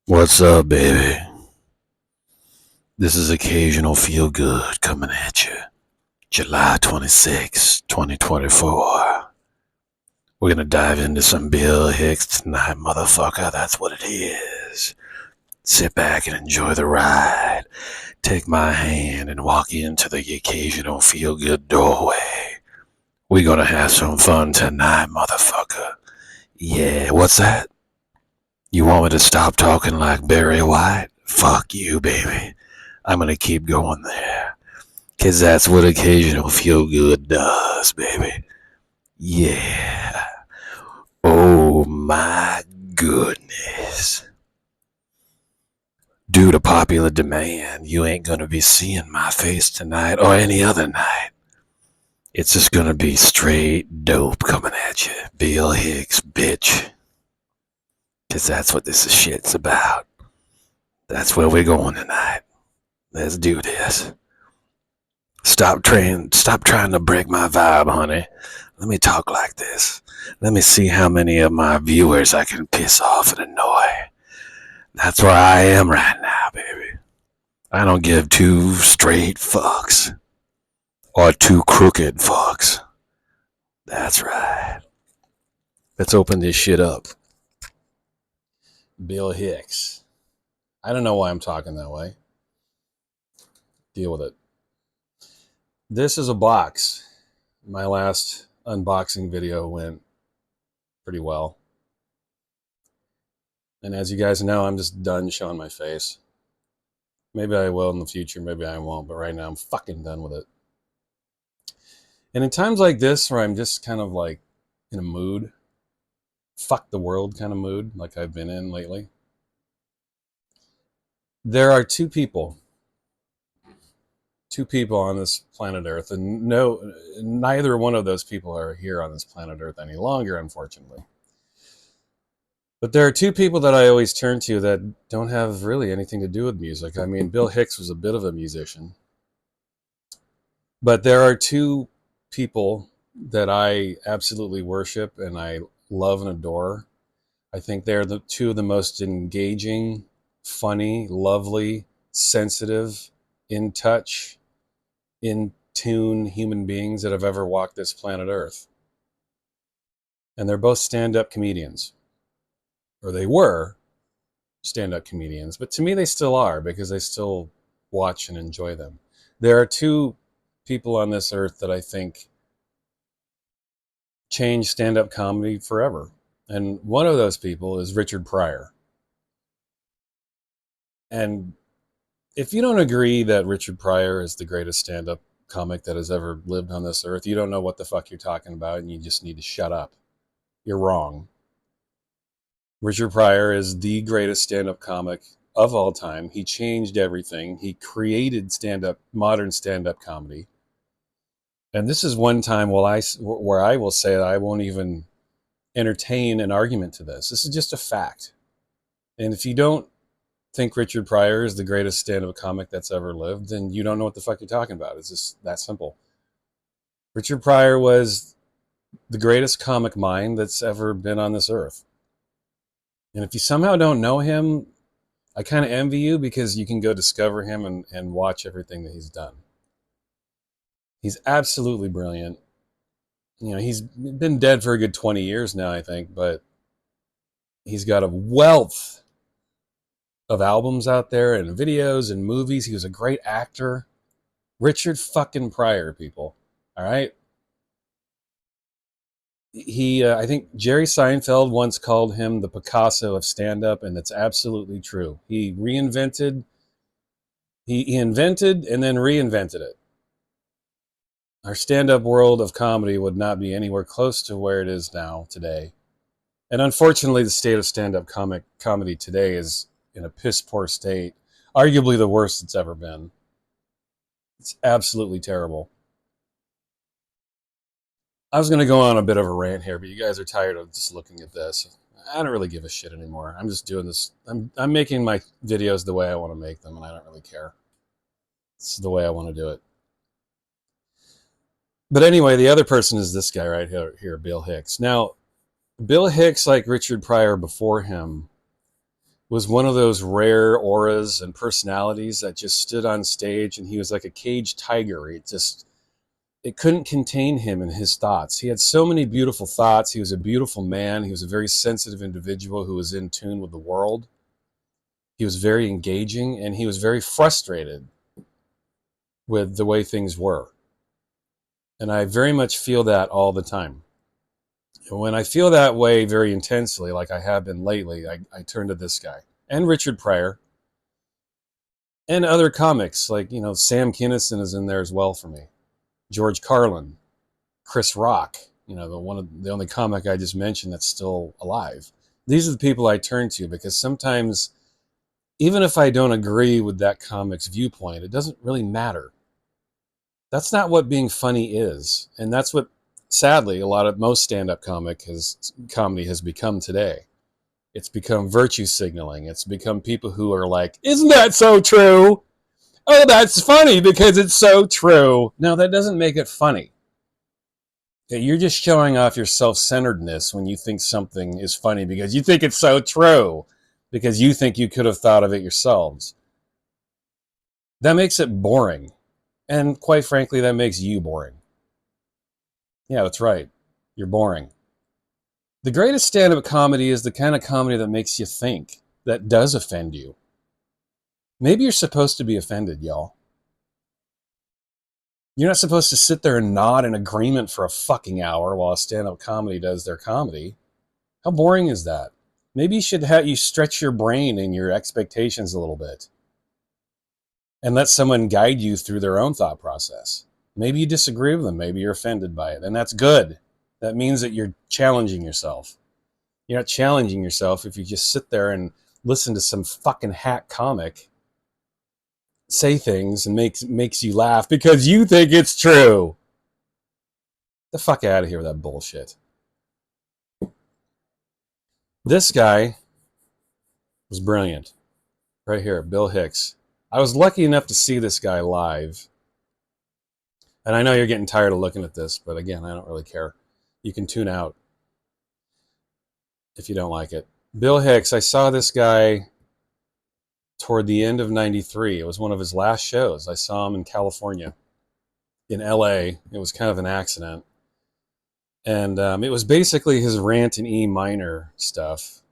What's up, baby? This is Occasional Feel Good coming at you. July 26, 2024. We're gonna dive into some Bill Hicks tonight, motherfucker. That's what it is. Sit back and enjoy the ride. Take my hand and walk into the Occasional Feel Good doorway. We're gonna have some fun tonight, motherfucker. Yeah, what's that? You want me to stop talking like Barry White? Fuck you, baby. I'm gonna keep going there. 'Cause that's what Occasional Feel Good does, baby. Yeah. Oh my goodness. Due to popular demand, you ain't gonna be seeing my face tonight or any other night. It's just gonna be straight dope coming at you. Bill Hicks, bitch. 'Cause that's what this shit's about. That's where we're going tonight. Let's do this. Stop trying to break my vibe, honey. Let me talk like this. Let me see how many of my viewers I can piss off and annoy. That's where I am right now, baby. I don't give two straight fucks. Or two crooked fucks. That's right. Let's open this shit up. Bill Hicks. I don't know why I'm talking that way. Deal with it. This is a box. My last unboxing video went pretty well. And as you guys know, I'm just done showing my face. Maybe I will in the future, maybe I won't, but right now I'm fucking done with it. And in times like this where I'm just kind of like in a mood, fuck the world kind of mood like I've been in lately, there are two people on this planet Earth, and no, neither one of those people are here on this planet Earth any longer, unfortunately. But there are two people that I always turn to that don't have really anything to do with music. I mean, Bill Hicks was a bit of a musician. But there are two people that I absolutely worship and I love and adore. I think they're the two of the most engaging, funny, lovely, sensitive, in touch, in tune human beings that have ever walked this planet Earth. And they're both stand-up comedians. Or they were stand-up comedians, but to me they still are because I still watch and enjoy them. There are two people on this earth that I think changed stand-up comedy forever. And one of those people is Richard Pryor. And if you don't agree that Richard Pryor is the greatest stand-up comic that has ever lived on this earth, you don't know what the fuck you're talking about and you just need to shut up. You're wrong. Richard Pryor is the greatest stand-up comic of all time. He changed everything. He created modern stand-up comedy. And this is one time where I will say that I won't even entertain an argument to this. This is just a fact. And if you don't think Richard Pryor is the greatest stand-up comic that's ever lived, then you don't know what the fuck you're talking about. It's just that simple. Richard Pryor was the greatest comic mind that's ever been on this earth. And if you somehow don't know him, I kind of envy you because you can go discover him and watch everything that he's done. He's absolutely brilliant. You know, he's been dead for a good 20 years now, I think, but he's got a wealth of albums out there and videos and movies. He was a great actor. Richard fucking Pryor, people. All right? I think Jerry Seinfeld once called him the Picasso of stand-up, and it's absolutely true. He invented and then reinvented it. Our stand-up world of comedy would not be anywhere close to where it is now today. And unfortunately, the state of stand-up comedy today is in a piss-poor state, arguably the worst it's ever been. It's absolutely terrible. I was going to go on a bit of a rant here, but you guys are tired of just looking at this. I don't really give a shit anymore. I'm just doing this. I'm making my videos the way I want to make them, and I don't really care. It's the way I want to do it. But anyway, the other person is this guy right here, Bill Hicks. Now, Bill Hicks, like Richard Pryor before him, was one of those rare auras and personalities that just stood on stage, and he was like a caged tiger. It couldn't contain him and his thoughts. He had so many beautiful thoughts. He was a beautiful man. He was a very sensitive individual who was in tune with the world. He was very engaging, and he was very frustrated with the way things were. And I very much feel that all the time. And when I feel that way very intensely, like I have been lately, I turn to this guy and Richard Pryor and other comics. Like, Sam Kinison is in there as well for me. George Carlin, Chris Rock, the only comic I just mentioned that's still alive. These are the people I turn to because sometimes, even if I don't agree with that comic's viewpoint, it doesn't really matter. That's not what being funny is. And that's what, sadly, most stand-up comedy has become today. It's become virtue signaling. It's become people who are like, isn't that so true? Oh, that's funny because it's so true. No, that doesn't make it funny. You're just showing off your self-centeredness when you think something is funny because you think it's so true, because you think you could have thought of it yourselves. That makes it boring. And quite frankly, that makes you boring. Yeah, that's right. You're boring. The greatest stand-up comedy is the kind of comedy that makes you think, that does offend you. Maybe you're supposed to be offended, y'all. You're not supposed to sit there and nod in agreement for a fucking hour while a stand-up comedy does their comedy. How boring is that? Maybe you should you stretch your brain and your expectations a little bit and let someone guide you through their own thought process. Maybe you disagree with them. Maybe you're offended by it. And that's good. That means that you're challenging yourself. You're not challenging yourself if you just sit there and listen to some fucking hack comic say things and makes you laugh because you think it's true. Get the fuck out of here with that bullshit. This guy was brilliant. Right here, Bill Hicks. I was lucky enough to see this guy live. And I know you're getting tired of looking at this, but again, I don't really care. You can tune out if you don't like it. Bill Hicks, I saw this guy toward the end of '93. It was one of his last shows. I saw him in California, in LA. It was kind of an accident. And it was basically his rant in E minor stuff.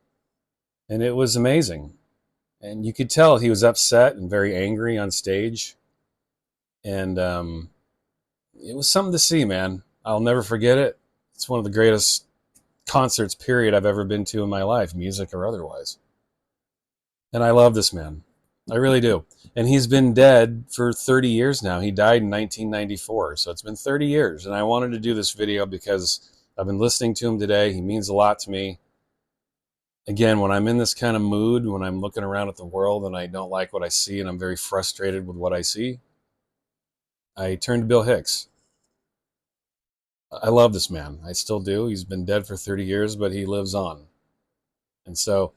And it was amazing. And you could tell he was upset and very angry on stage. And it was something to see, man. I'll never forget it. It's one of the greatest concerts, period, I've ever been to in my life, music or otherwise. And I love this man. I really do. And he's been dead for 30 years now. He died in 1994, so it's been 30 years. And I wanted to do this video because I've been listening to him today. He means a lot to me. Again, when I'm in this kind of mood, when I'm looking around at the world and I don't like what I see and I'm very frustrated with what I see, I turn to Bill Hicks. I love this man. I still do. He's been dead for 30 years, but he lives on. And so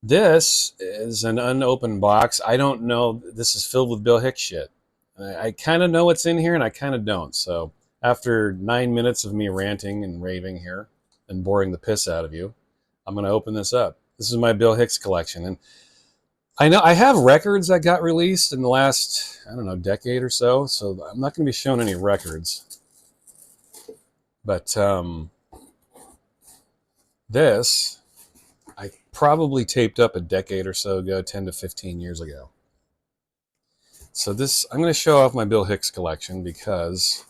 this is an unopened box. I don't know. This is filled with Bill Hicks shit. I kind of know what's in here and I kind of don't. So after 9 minutes of me ranting and raving here and boring the piss out of you, I'm going to open this up. This is my Bill Hicks collection. And I know I have records that got released in the last, decade or so. So I'm not going to be showing any records. But this, I probably taped up a decade or so ago, 10 to 15 years ago. So this, I'm going to show off my Bill Hicks collection because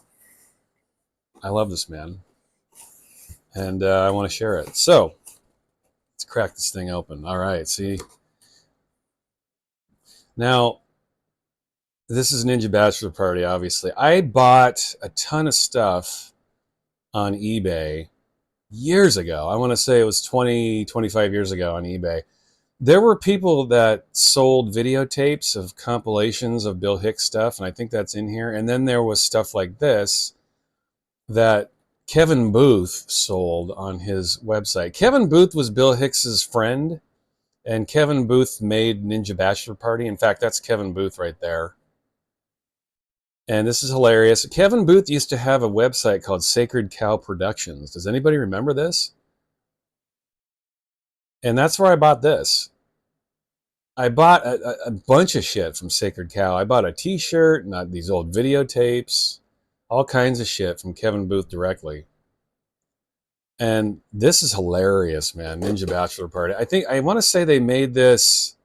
I love this man. And I want to share it. So let's crack this thing open. All right, see. Now, this is Ninja Bachelor Party, obviously. I bought a ton of stuff on eBay years ago. I want to say it was 20, 25 years ago on eBay. There were people that sold videotapes of compilations of Bill Hicks stuff, and I think that's in here. And then there was stuff like this that Kevin Booth sold on his website. Kevin Booth was Bill Hicks's friend, and Kevin Booth made Ninja Bachelor Party. In fact, that's Kevin Booth right there. And this is hilarious. Kevin Booth used to have a website called Sacred Cow Productions. Does anybody remember this? And that's where I bought this. I bought a bunch of shit from Sacred Cow. I bought a T-shirt, not these old videotapes, all kinds of shit from Kevin Booth directly. And this is hilarious, man. Ninja Bachelor Party. I want to say they made this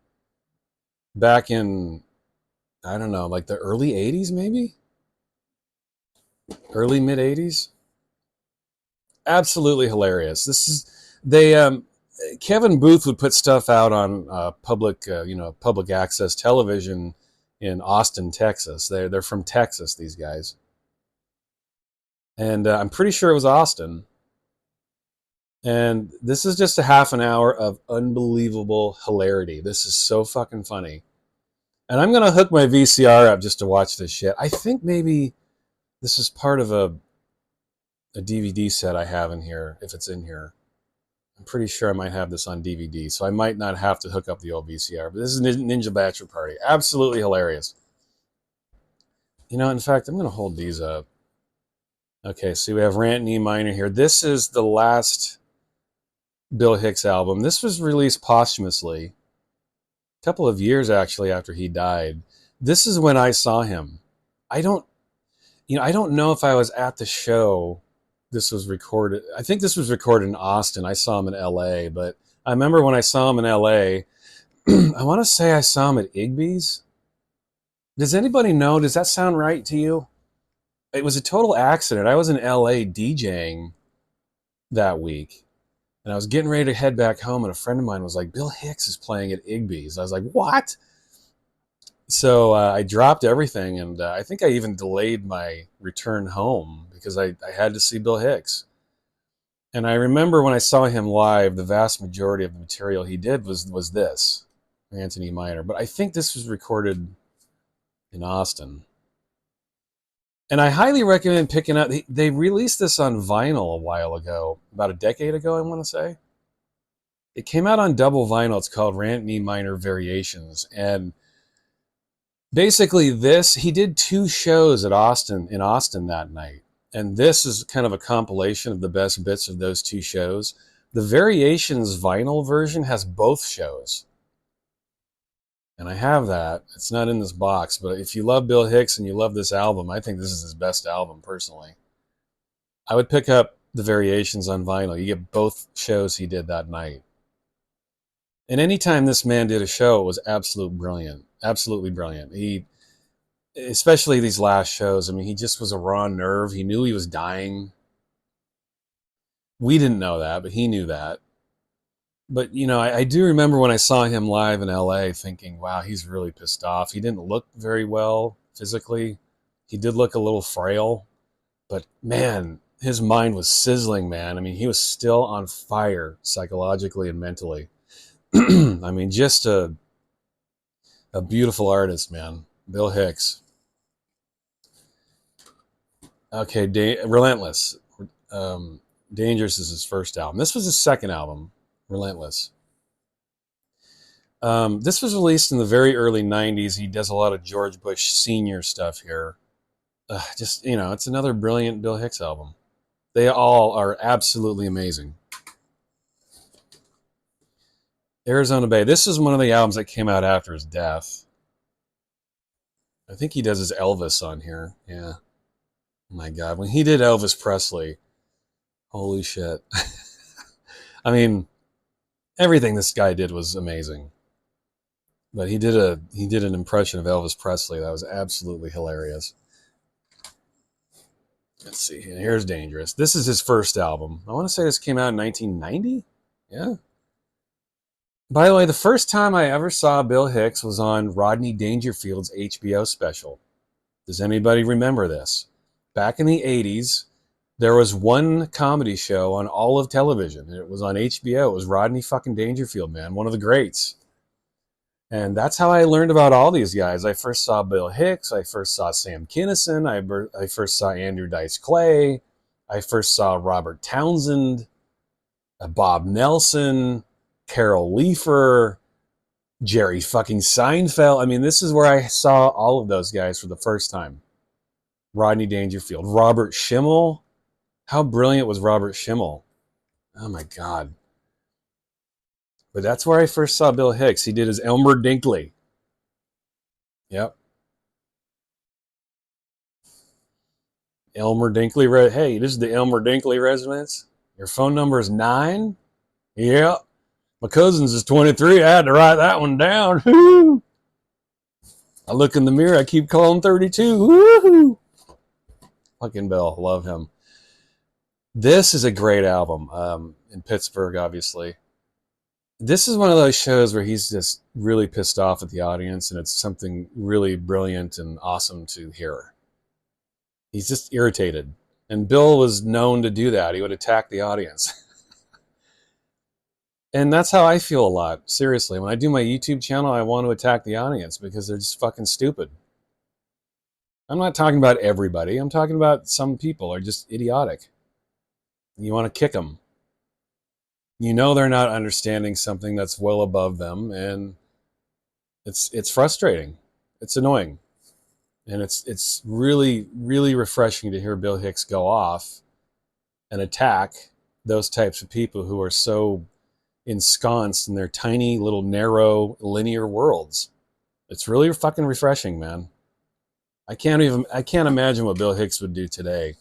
back in, I don't know, like the early 80s, maybe? Early mid 80s? Absolutely hilarious. This is, they, Kevin Booth would put stuff out on public access television in Austin, Texas. They're from Texas, these guys. And I'm pretty sure it was Austin. And this is just a half an hour of unbelievable hilarity. This is so fucking funny. And I'm going to hook my VCR up just to watch this shit. I think maybe this is part of a DVD set I have in here, if it's in here. I'm pretty sure I might have this on DVD, so I might not have to hook up the old VCR. But this is Ninja Bachelor Party. Absolutely hilarious. You know, in fact, I'm going to hold these up. Okay, so we have Rant in E minor here. This is the last Bill Hicks album. This was released posthumously. A couple of years, actually, after he died. This is when I saw him. I don't know if I was at the show this was recorded. I think this was recorded in Austin. I saw him in LA, but I remember when I saw him in LA, I want to say I saw him at Igby's. Does anybody know? Does that sound right to you? It was a total accident. I was in LA DJing that week, and I was getting ready to head back home, and a friend of mine was like, Bill Hicks is playing at Igby's. I was like, what? So I dropped everything, and I think I even delayed my return home because I had to see Bill Hicks. And I remember when I saw him live, the vast majority of the material he did was this, Anthony Minor. But I think this was recorded in Austin. And I highly recommend picking up. They released this on vinyl a while ago, about a decade ago, I want to say. It came out on double vinyl. It's called Rant in E Minor Variations. And basically he did 2 shows in Austin that night. And this is kind of a compilation of the best bits of those 2 shows. The Variations vinyl version has both shows. And I have that. It's not in this box, but if you love Bill Hicks and you love this album, I think this is his best album, personally. I would pick up the Variations on vinyl. You get both shows he did that night. And anytime this man did a show, it was absolutely brilliant. Absolutely brilliant. Especially these last shows, I mean, he just was a raw nerve. He knew he was dying. We didn't know that, but he knew that. But, you know, I do remember when I saw him live in LA thinking, wow, he's really pissed off. He didn't look very well physically. He did look a little frail. But, man, his mind was sizzling, man. I mean, he was still on fire psychologically and mentally. I mean, just a beautiful artist, man. Bill Hicks. Okay, Relentless. Dangerous is his first album. This was his second album, Relentless. This was released in the very early 90s. He does a lot of George Bush Sr. stuff here. It's another brilliant Bill Hicks album. They all are absolutely amazing. Arizona Bay. This is one of the albums that came out after his death. I think he does his Elvis on here. Yeah. Oh my God. When he did Elvis Presley, holy shit. I mean, everything this guy did was amazing. But he did an impression of Elvis Presley that was absolutely hilarious. Let's see. Here's Dangerous. This is his first album. I want to say this came out in 1990. Yeah. By the way, the first time I ever saw Bill Hicks was on Rodney Dangerfield's HBO special. Does anybody remember this? Back in the 80s, there was one comedy show on all of television. It was on HBO. It was Rodney fucking Dangerfield, man. One of the greats. And that's how I learned about all these guys. I first saw Bill Hicks. I first saw Sam Kinison. I first saw Andrew Dice Clay. I first saw Robert Townsend, Bob Nelson, Carol Leifer, Jerry fucking Seinfeld. I mean, this is where I saw all of those guys for the first time. Rodney Dangerfield. Robert Schimmel. How brilliant was Robert Schimmel? Oh my God. But that's where I first saw Bill Hicks. He did his Elmer Dinkley. Yep. Elmer Dinkley. Hey, this is the Elmer Dinkley residence. Your phone number is 9? Yeah. My cousin's is 23. I had to write that one down. Woo! I look in the mirror. I keep calling 32. Woo! Fucking Bill. Love him. This is a great album. In Pittsburgh, obviously. This is one of those shows where he's just really pissed off at the audience, and it's something really brilliant and awesome to hear. He's just irritated. And Bill was known to do that. He would attack the audience. And that's how I feel a lot. Seriously, when I do my YouTube channel, I want to attack the audience because they're just fucking stupid. I'm not talking about everybody. I'm talking about some people are just idiotic. You want to kick them. You know they're not understanding something that's well above them, and it's frustrating. It's annoying. And it's really, really refreshing to hear Bill Hicks go off and attack those types of people who are so ensconced in their tiny little narrow linear worlds. It's really fucking refreshing, man. I can't imagine what Bill Hicks would do today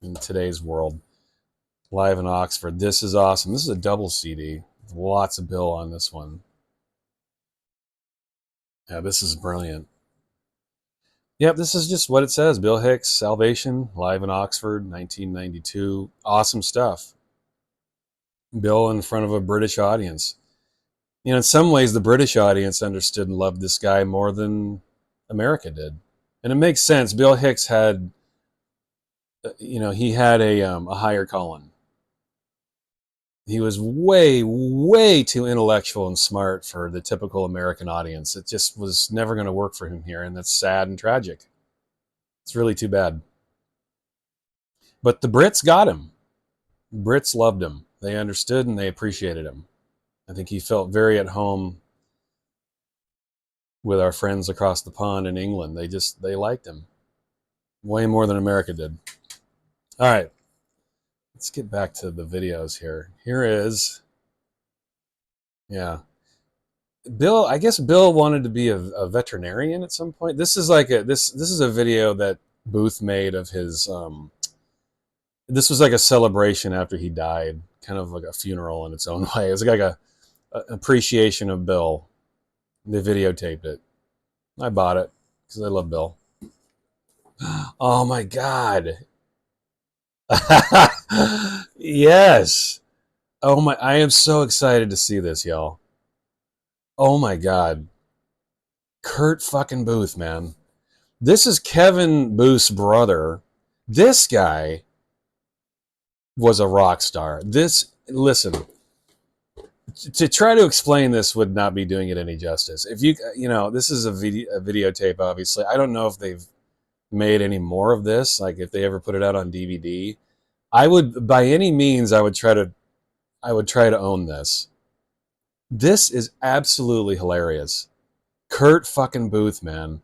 in today's world. Live in Oxford. This is awesome. This is a double CD. Lots of Bill on this one. Yeah, this is brilliant. Yep, this is just what it says. Bill Hicks, Salvation, live in Oxford, 1992. Awesome stuff. Bill in front of a British audience. You know, in some ways, the British audience understood and loved this guy more than America did. And it makes sense. Bill Hicks had, he had a higher calling. He was way, way too intellectual and smart for the typical American audience. It just was never going to work for him here, and that's sad and tragic. It's really too bad. But the Brits got him. Brits loved him. They understood and they appreciated him. I think he felt very at home with our friends across the pond in England. They liked him way more than America did. All right. Let's get back to the videos here. Here is, yeah. Bill, I guess Bill wanted to be a veterinarian at some point. This is like this is a video that Booth made of his this was like a celebration after he died, kind of like a funeral in its own way. It was like a appreciation of Bill. They videotaped it. I bought it because I love Bill. Oh my God. Yes. Oh my, I am so excited to see this, y'all. Oh my God. Curt fucking Booth, man. This is Kevin Booth's brother. This guy was a rock star. Listen, to try to explain this would not be doing it any justice. If this is a videotape, obviously. I don't know if they've made any more of this, like if they ever put it out on DVD. I would, by any means, I would try to own this. This is absolutely hilarious. Curt fucking Booth, man.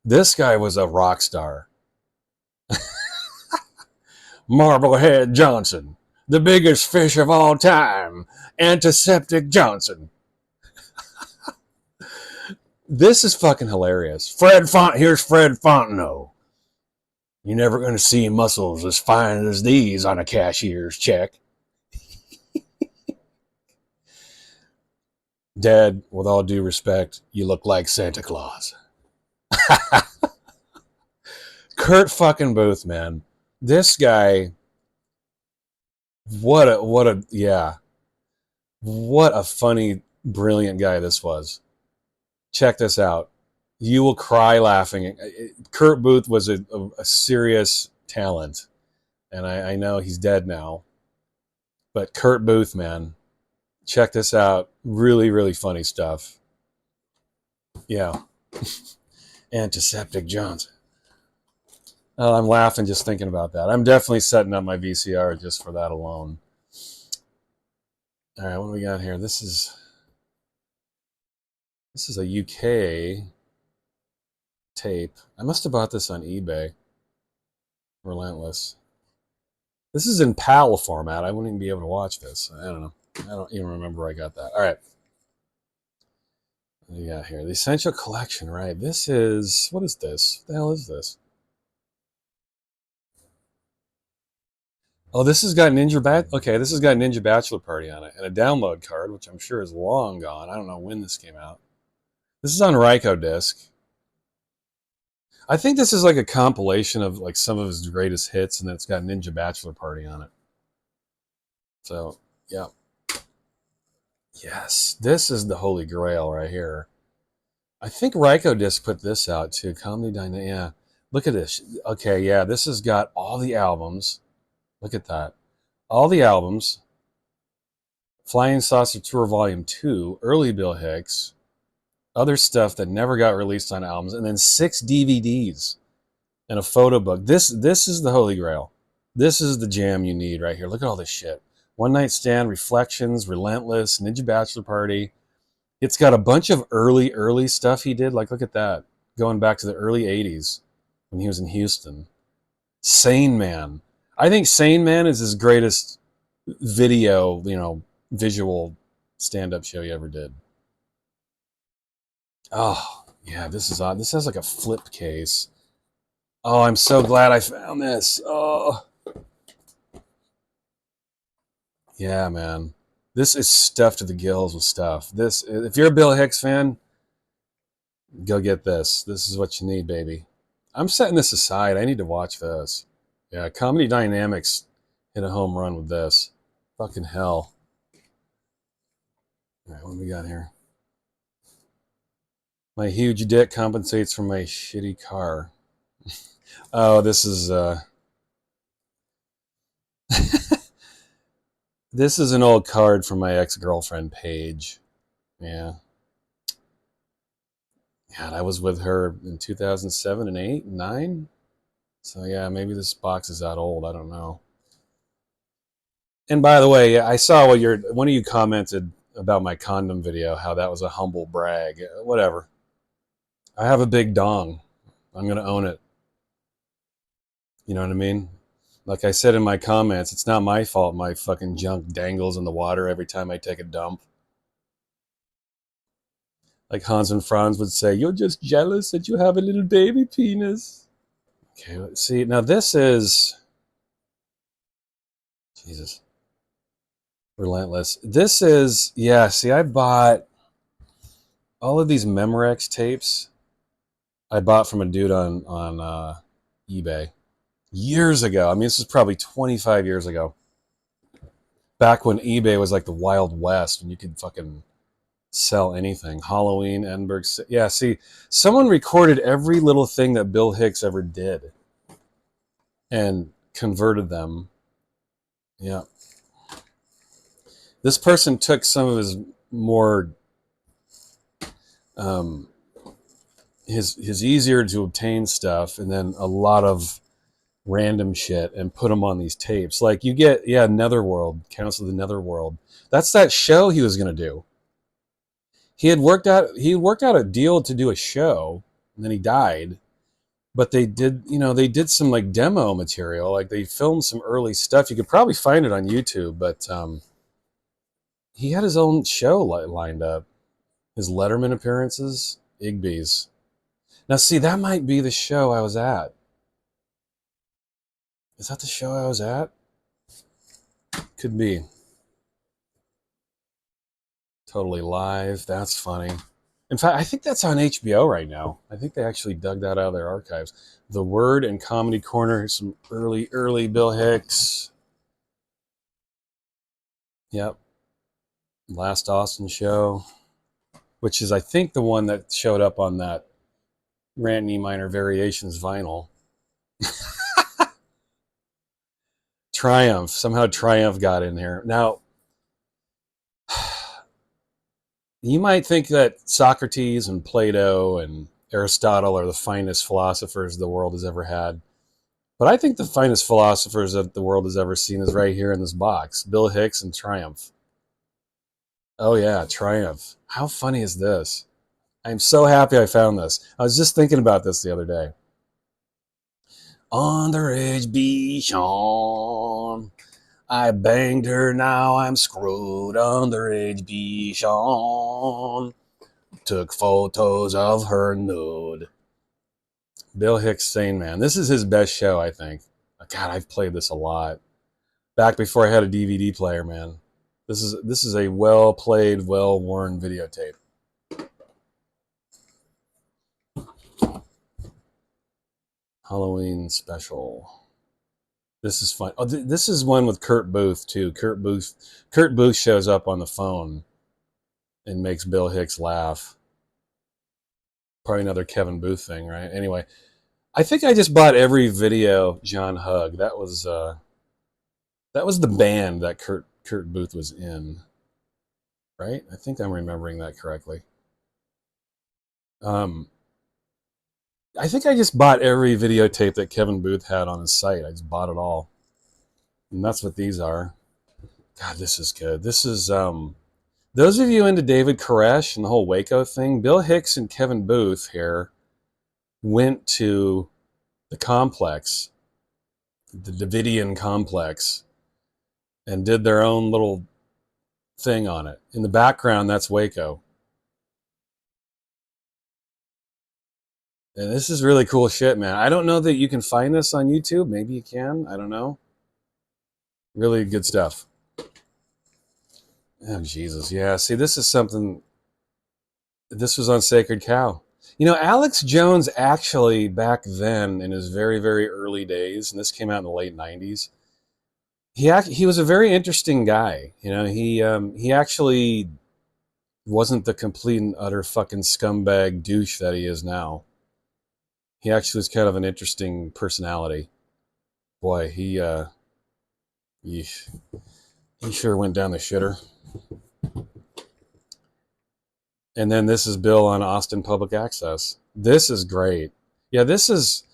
This guy was a rock star. Marblehead Johnson, the biggest fish of all time, Antiseptic Johnson. This is fucking hilarious. Here's Fred Fontenot. You're never going to see muscles as fine as these on a cashier's check. Dad, with all due respect, you look like Santa Claus. Curt fucking Booth, man. This guy, what a funny, brilliant guy this was. Check this out. You will cry laughing. Curt Booth was a serious talent. And I know he's dead now. But Curt Booth, man, check this out. Really, really funny stuff. Yeah. Antiseptic Johnson. Oh, I'm laughing just thinking about that. I'm definitely setting up my VCR just for that alone. All right, what do we got here? This is a UK tape. I must have bought this on eBay. Relentless. This is in PAL format. I wouldn't even be able to watch this. I don't know. I don't even remember where I got that. All right. What do you got here? The Essential Collection, right? This is, what is this? What the hell is this? Oh, this has got Okay, this has got Ninja Bachelor Party on it, and a download card, which I'm sure is long gone. I don't know when this came out. This is on Ryko disc. I think this is like a compilation of like some of his greatest hits, and then it's got Ninja Bachelor Party on it. So, yeah. Yes, this is the Holy Grail right here. I think Ryko disc put this out too. Comedy Dynamic. Yeah. Look at this. Okay, yeah, this has got all the albums. Look at that. All the albums. Flying Saucer Tour Volume 2, early Bill Hicks, other stuff that never got released on albums, and then 6 DVDs and a photo book. This is the Holy Grail. This is the jam you need right here. Look at all this shit. One Night Stand, Reflections, Relentless, Ninja Bachelor Party. It's got a bunch of early stuff he did. Like, look at that. Going back to the early 80s when he was in Houston. Sane Man. I think Sane Man is his greatest video, visual stand-up show he ever did. Oh, yeah, this is odd. This has like a flip case. Oh, I'm so glad I found this. Oh, yeah, man. This is stuffed to the gills with stuff. This, if you're a Bill Hicks fan, go get this. This is what you need, baby. I'm setting this aside. I need to watch this. Yeah, Comedy Dynamics hit a home run with this. Fucking hell. All right, what do we got here? My huge dick compensates for my shitty car. Oh, this is this is an old card from my ex-girlfriend Paige. Yeah. God, I was with her in 2007 and 8 and 9. So yeah, maybe this box is that old. I don't know. And by the way, I saw one of you commented about my condom video, how that was a humble brag. Whatever. I have a big dong. I'm going to own it. You know what I mean? Like I said in my comments, it's not my fault my fucking junk dangles in the water every time I take a dump. Like Hans and Franz would say, you're just jealous that you have a little baby penis. Okay, let's see. Now this is... Jesus. Relentless. This is... Yeah, see, I bought all of these Memorex tapes. I bought from a dude on eBay. Years ago. I mean, this is probably 25 years ago. Back when eBay was like the Wild West and you could fucking sell anything. Halloween, Edinburgh. Yeah, see, someone recorded every little thing that Bill Hicks ever did and converted them. Yeah. This person took some of his more his easier to obtain stuff and then a lot of random shit and put them on these tapes. Like you get, yeah, Netherworld, Council of the Netherworld. That's that show he was going to do. He worked out a deal to do a show, and then he died. But they did some like demo material. Like they filmed some early stuff. You could probably find it on YouTube, but he had his own show lined up. His Letterman appearances, Igby's. Now see, that might be the show I was at. Is that the show I was at? Could be. Totally Live. That's funny. In fact, I think that's on HBO right now. I think they actually dug that out of their archives. The Word and Comedy Corner. Some early Bill Hicks. Yep. Last Austin show. Which is, I think, the one that showed up on that Rant E Minor Variations vinyl. Triumph. Somehow Triumph got in here. Now, you might think that Socrates and Plato and Aristotle are the finest philosophers the world has ever had. But I think the finest philosophers that the world has ever seen is right here in this box. Bill Hicks and Triumph. Oh yeah, Triumph. How funny is this? I'm so happy I found this. I was just thinking about this the other day. Underage Bichon. I banged her, now I'm screwed, underage Bichon. Took photos of her nude. Bill Hicks, Sane Man. This is his best show, I think. God, I've played this a lot. Back before I had a DVD player, man. This is a well-played, well-worn videotape. Halloween special. This is fun. Oh, this is one with Curt Booth, too. Curt Booth shows up on the phone and makes Bill Hicks laugh. Probably another Kevin Booth thing, right? Anyway, I think I just bought every video John Hug. That was the band that Curt Booth was in, right? I think I'm remembering that correctly. I think I just bought every videotape that Kevin Booth had on his site. I just bought it all. And that's what these are. God, this is good. This is those of you into David Koresh and the whole Waco thing, Bill Hicks and Kevin Booth here went to the complex, the Davidian complex, and did their own little thing on it. In the background, that's Waco. And this is really cool shit, man. I don't know that you can find this on YouTube. Maybe you can. I don't know. Really good stuff. Oh, Jesus. Yeah, see, this is something... This was on Sacred Cow. You know, Alex Jones actually, back then, in his very, very early days, and this came out in the late 90s, he was a very interesting guy. You know, he actually wasn't the complete and utter fucking scumbag douche that he is now. He actually was kind of an interesting personality. Boy, he sure went down the shitter. And then this is Bill on Austin Public Access. This is great. Yeah, this is...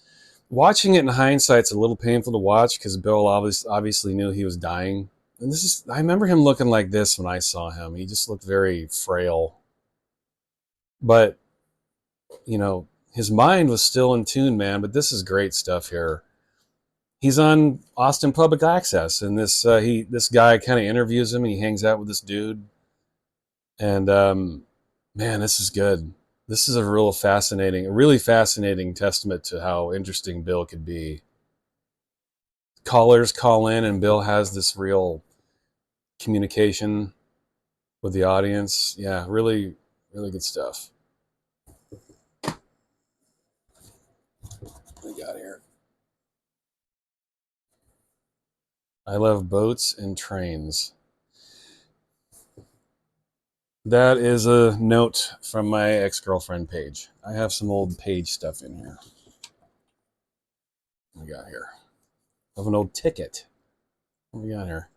Watching it in hindsight's a little painful to watch because Bill obviously knew he was dying. And I remember him looking like this when I saw him. He just looked very frail. But, you know, his mind was still in tune, man. But this is great stuff here. He's on Austin Public Access, and this guy kind of interviews him, and he hangs out with this dude. And man, this is good. This is a really fascinating testament to how interesting Bill could be. Callers call in, and Bill has this real communication with the audience. Yeah, really, really good stuff. What we got here? I love boats and trains. That is a note from my ex-girlfriend page. I have some old page stuff in here. What we got here? I have an old ticket. What we got here?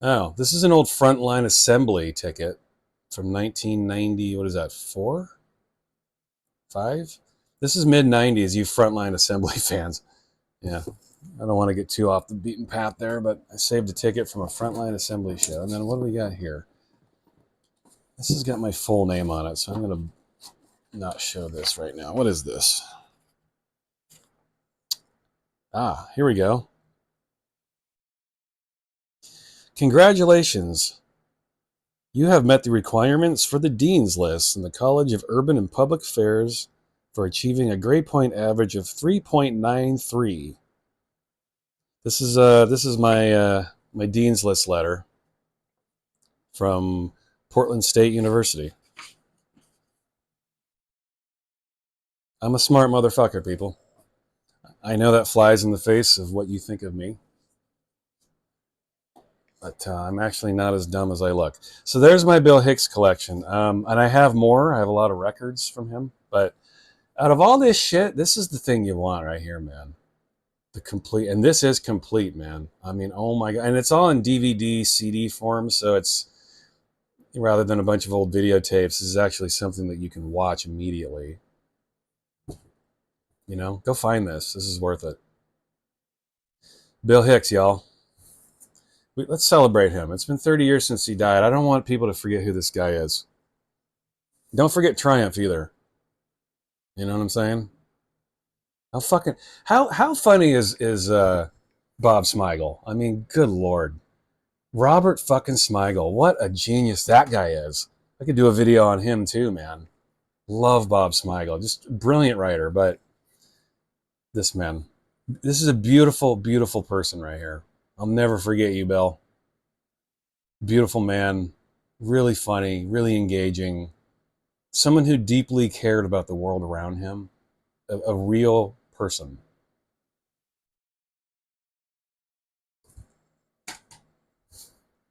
Oh, this is an old Frontline Assembly ticket from 1990. What is that? 4? 5? This is mid-90s, you Frontline Assembly fans. Yeah, I don't want to get too off the beaten path there, but I saved a ticket from a Frontline Assembly show. And then what do we got here? This has got my full name on it, so I'm going to not show this right now. What is this? Ah, here we go. Congratulations. You have met the requirements for the Dean's List in the College of Urban and Public Affairs for achieving a grade point average of 3.93. This is my Dean's List letter from Portland State University. I'm a smart motherfucker, people. I know that flies in the face of what you think of me. But I'm actually not as dumb as I look. So there's my Bill Hicks collection. And I have more. I have a lot of records from him. But out of all this shit, this is the thing you want right here, man. The complete, and this is complete, man. I mean, oh my God. And it's all in DVD, CD form. So it's, rather than a bunch of old videotapes, this is actually something that you can watch immediately. You know, go find this. This is worth it. Bill Hicks, y'all. Let's celebrate him. It's been 30 years since he died. I don't want people to forget who this guy is. Don't forget Triumph either. You know what I'm saying? How funny is Bob Smigel. I mean, good Lord. Robert fucking Smigel. What a genius that guy is. I could do a video on him too, man. Love Bob Smigel. Just brilliant writer, but this man, this is a beautiful, beautiful person right here. I'll never forget you, Bill. Beautiful man, really funny, really engaging. Someone who deeply cared about the world around him. A real person.